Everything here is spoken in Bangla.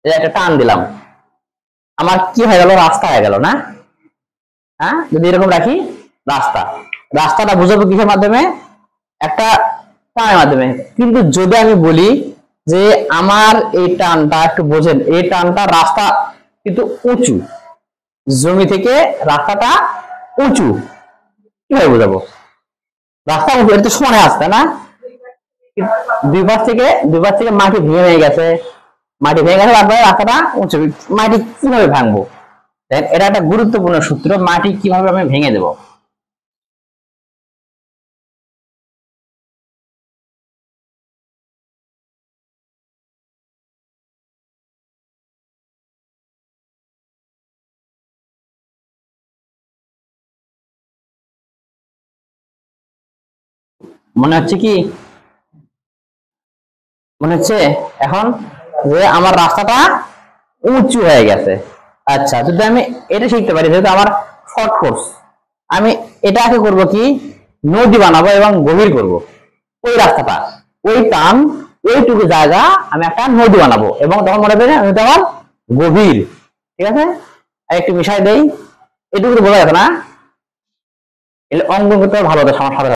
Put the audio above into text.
এই একটা টান দিলাম, আমার কি হয়ে গেল? রাস্তা হয়ে গেল না? হ্যাঁ, যদি এরকম রাখি রাস্তা, রাস্তাটা বুঝাবো কিসের মাধ্যমে? একটা টানের মাধ্যমে। কিন্তু যদি আমি বলি যে আমার এই টানটা একটু বোঝেন, এই টানটা রাস্তা কিন্তু উঁচু, জমি থেকে রাস্তাটা উঁচু, কিভাবে বোঝাবো? রাস্তা উঁচু, এটা তো সমানে আসছে না? দুই পাশ থেকে মাটি ভেঙে ভেঙে গেছে, মাটি ভেঙে গেছে, তারপরে রাস্তাটা উঁচু। মাটি কিভাবে ভাঙবো? এটা একটা গুরুত্বপূর্ণ সূত্র, মাটি কিভাবে আমি ভেঙে দেবো। মনে হচ্ছে কি? মনে হচ্ছে এখন যে আমার রাস্তাটা উঁচু হয়ে গেছে। আচ্ছা, যদি আমি এটা শিখতে পারি, যেহেতু আমার শর্ট কোর্স, আমি এটাকে করব কি, নদী বানাবো এবং গভীর করব। ওই রাস্তাটা, ওই টান, ওইটুকু জায়গা আমি একটা নদী বানাবো, এবং তখন মনে করবে আমি তখন গভীর। ঠিক আছে, একটু মিশাই দেই, এটুকু তো বোঝা গেছে না? অঙ্কন করতে ভালো হতো আমার সাথে।